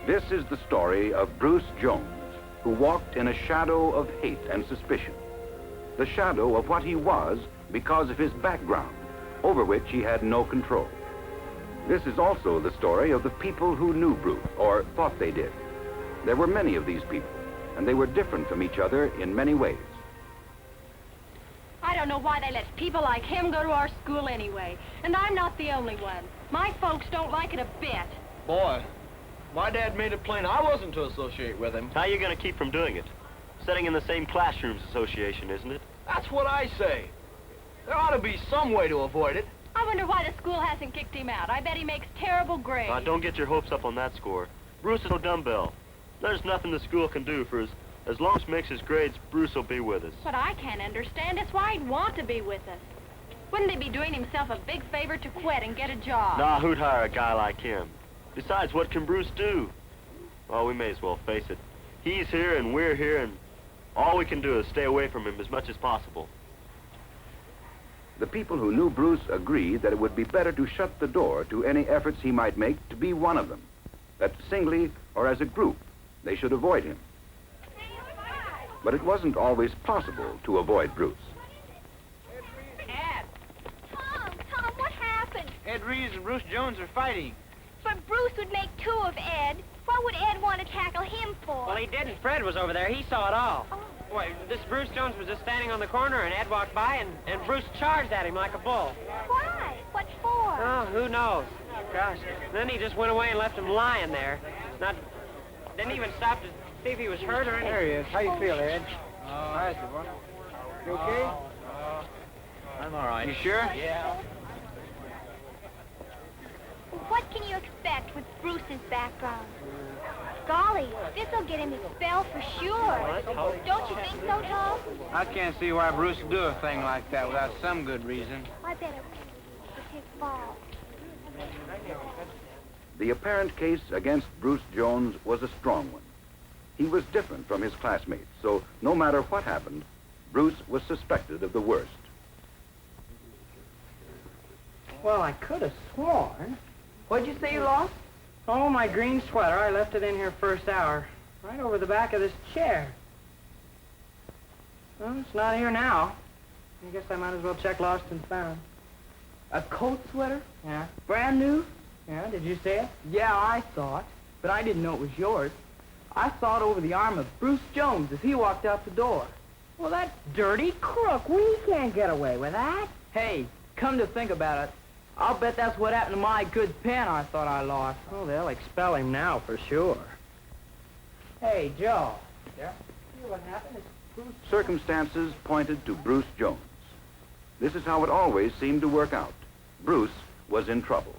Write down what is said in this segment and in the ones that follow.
This is the story of Bruce Jones, who walked in a shadow of hate and suspicion. The shadow of what he was because of his background, over which he had no control. This is also the story of the people who knew Bruce, or thought they did. There were many of these people, and they were different from each other in many ways. I don't know why they let people like him go to our school anyway. And I'm not the only one. My folks don't like it a bit. Boy, my dad made it plain I wasn't to associate with him. How are you going to keep from doing it? Sitting in the same classrooms association, isn't it? That's what I say. There ought to be some way to avoid it. I wonder why the school hasn't kicked him out. I bet he makes terrible grades. Don't get your hopes up on that score. Bruce is no dumbbell. There's nothing the school can do for as long as he makes his grades, Bruce will be with us. But I can't understand. It's why he'd want to be with us. Wouldn't he be doing himself a big favor to quit and get a job? Nah, who'd hire a guy like him? Besides, what can Bruce do? Well, we may as well face it. He's here and we're here, and all we can do is stay away from him as much as possible. The people who knew Bruce agreed that it would be better to shut the door to any efforts he might make to be one of them, that singly or as a group, they should avoid him. But it wasn't always possible to avoid Bruce. Ed! Tom, what happened? Ed Reeves and Bruce Jones are fighting. But Bruce would make two of Ed. What would Ed want to tackle him for? Well, he didn't. Fred was over there. He saw it all. Oh. Why, this Bruce Jones was just standing on the corner, and Ed walked by, and Bruce charged at him like a bull. Why? What for? Oh, who knows? Gosh. Then he just went away and left him lying there. Didn't even stop to see if he was hurt or anything. There he is. How you feel, Ed? Hi, boy. You okay? I'm all right. You sure? Yeah. What can you expect with Bruce's background? Golly, this'll get him expelled for sure. Don't you think so, Tom? I can't see why Bruce would do a thing like that without some good reason. I better take fall. The apparent case against Bruce Jones was a strong one. He was different from his classmates, so no matter what happened, Bruce was suspected of the worst. Well, I could have sworn. What'd you say you lost? Oh, my green sweater. I left it in here first hour. Right over the back of this chair. Well, it's not here now. I guess I might as well check lost and found. A coat sweater? Yeah? Brand new? Yeah, did you see it? Yeah, I saw it, but I didn't know it was yours. I saw it over the arm of Bruce Jones as he walked out the door. Well, that dirty crook. We can't get away with that. Hey, come to think about it, I'll bet that's what happened to my good pen I thought I lost. Oh, they'll expel him now for sure. Hey, Joe. Yeah? What happened is Bruce... Circumstances pointed to Bruce Jones. This is how it always seemed to work out. Bruce was in trouble.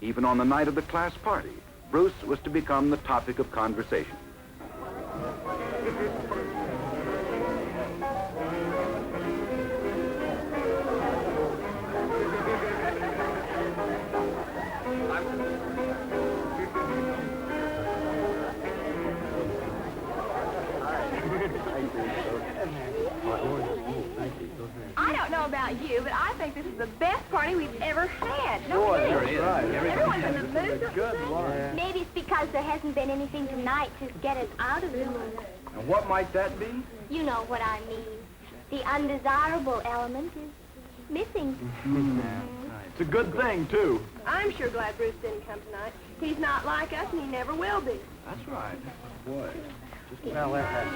Even on the night of the class party, Bruce was to become the topic of conversation. I don't know about you, but I think this is the best party we've ever had. No Boy, kidding. there is. Right. Everyone's in the mood to Good sing. Lord. Maybe it's because there hasn't been anything tonight to get us out of the mood. And what might that be? You know what I mean. The undesirable element is missing. It's a good thing, too. I'm sure glad Bruce didn't come tonight. He's not like us, and he never will be. That's right. Boy. Well, there has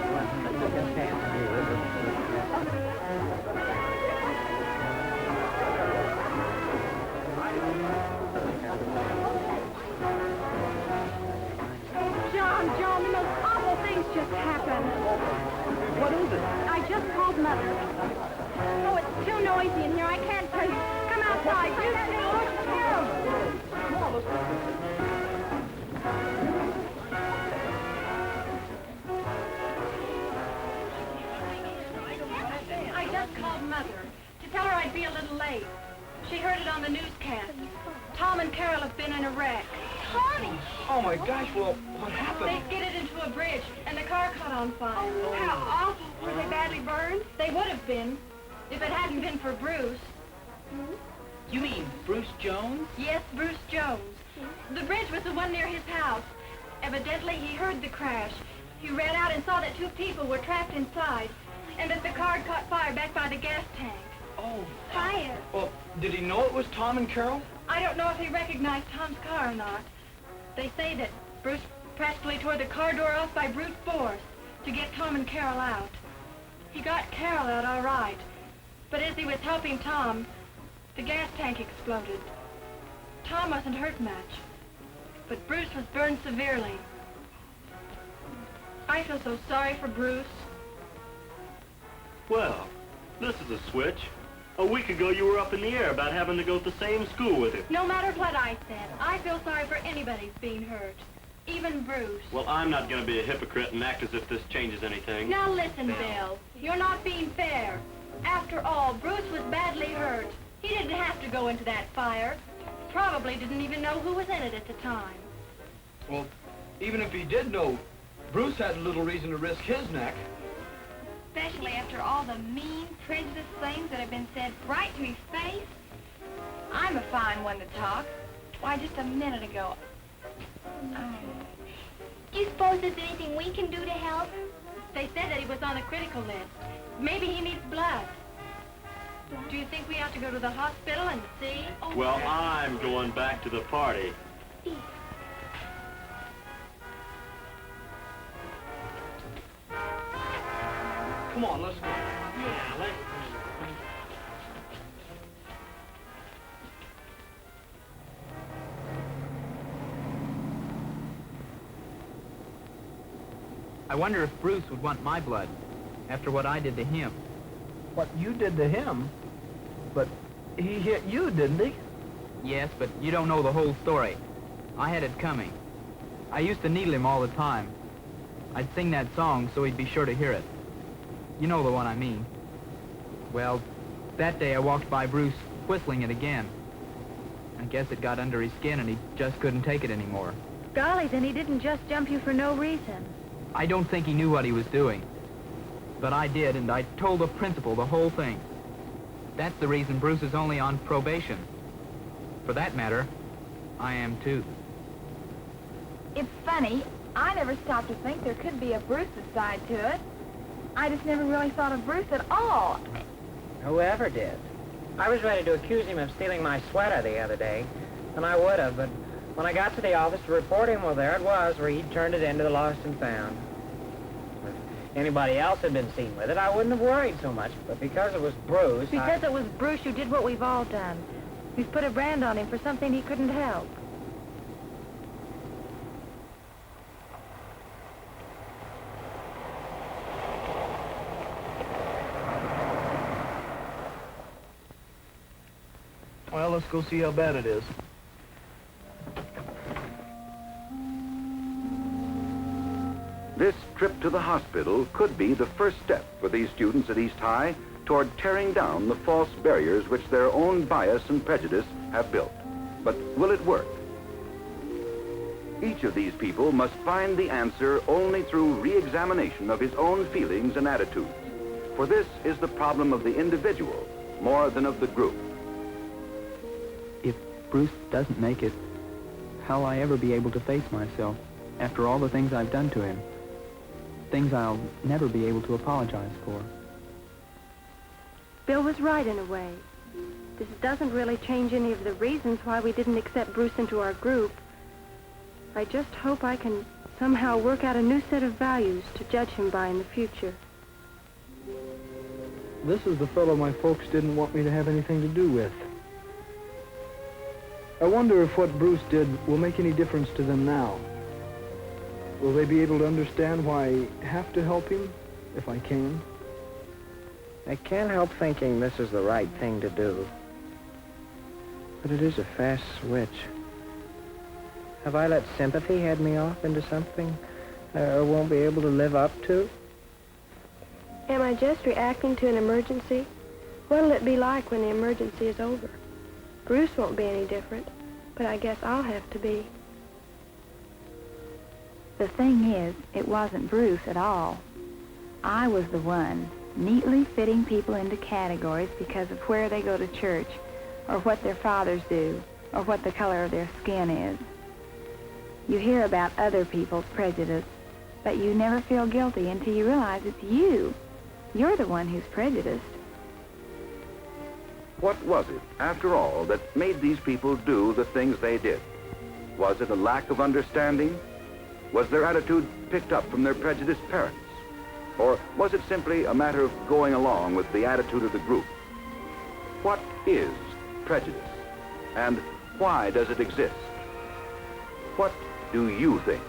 John, the most awful things just happened. What is it? I just called Mother. Oh, it's too noisy in here. I can't tell you. Come outside. You two, it's terrible. I just called Mother to tell her I'd be a little late. She heard it on the newscast. Tom and Carol have been in a wreck. Tommy! Oh, my gosh, well, what happened? They skidded into a bridge, and the car caught on fire. Oh, how awful. Were they badly burned? They would have been, if it hadn't been for Bruce. You mean Bruce Jones? Yes, Bruce Jones. The bridge was the one near his house. Evidently, he heard the crash. He ran out and saw that 2 people were trapped inside, and that the car had caught fire back by the gas tank. Oh. Fire. Well, did he know it was Tom and Carol? I don't know if he recognized Tom's car or not. They say that Bruce practically tore the car door off by brute force to get Tom and Carol out. He got Carol out all right, but as he was helping Tom, the gas tank exploded. Tom wasn't hurt much, but Bruce was burned severely. I feel so sorry for Bruce. Well, this is a switch. A week ago you were up in the air about having to go to the same school with him. No matter what I said, I feel sorry for anybody's being hurt, even Bruce. Well, I'm not going to be a hypocrite and act as if this changes anything. Now listen, Bill. You're not being fair. After all, Bruce was badly hurt. He didn't have to go into that fire. Probably didn't even know who was in it at the time. Well, even if he did know, Bruce had little reason to risk his neck. Especially after all the mean, prejudiced things that have been said right to his face. I'm a fine one to talk. Why, just a minute ago. Do you suppose there's anything we can do to help? They said that he was on the critical list. Maybe he needs blood. Do you think we ought to go to the hospital and see? Well, I'm going back to the party. Come on, let's go. Yeah, let's... I wonder if Bruce would want my blood after what I did to him. What you did to him? But he hit you, didn't he? Yes, but you don't know the whole story. I had it coming. I used to needle him all the time. I'd sing that song so he'd be sure to hear it. You know the one I mean. Well, that day I walked by Bruce whistling it again. I guess it got under his skin and he just couldn't take it anymore. Golly, then he didn't just jump you for no reason. I don't think he knew what he was doing. But I did, and I told the principal the whole thing. That's the reason Bruce is only on probation. For that matter, I am too. It's funny. I never stopped to think there could be a Bruce's side to it. I just never really thought of Bruce at all. Whoever did. I was ready to accuse him of stealing my sweater the other day, and I would have, but when I got to the office to report him, well, there it was, where he'd turned it into the lost and found. If anybody else had been seen with it, I wouldn't have worried so much, but because it was Bruce, Because it was Bruce who did what we've all done. We've put a brand on him for something he couldn't help. Well, let's go see how bad it is. This trip to the hospital could be the first step for these students at East High toward tearing down the false barriers which their own bias and prejudice have built. But will it work? Each of these people must find the answer only through re-examination of his own feelings and attitudes. For this is the problem of the individual more than of the group. If Bruce doesn't make it, how'll I ever be able to face myself after all the things I've done to him? Things I'll never be able to apologize for. Bill was right in a way. This doesn't really change any of the reasons why we didn't accept Bruce into our group. I just hope I can somehow work out a new set of values to judge him by in the future. This is the fellow my folks didn't want me to have anything to do with. I wonder if what Bruce did will make any difference to them now. Will they be able to understand why I have to help him, if I can? I can't help thinking this is the right thing to do. But it is a fast switch. Have I let sympathy head me off into something I won't be able to live up to? Am I just reacting to an emergency? What'll it be like when the emergency is over? Bruce won't be any different, but I guess I'll have to be. The thing is, it wasn't Bruce at all. I was the one neatly fitting people into categories because of where they go to church or what their fathers do, or what the color of their skin is. You hear about other people's prejudice, but you never feel guilty until you realize it's you. You're the one who's prejudiced. What was it, after all, that made these people do the things they did? Was it a lack of understanding? Was their attitude picked up from their prejudiced parents? Or was it simply a matter of going along with the attitude of the group? What is prejudice? And why does it exist? What do you think?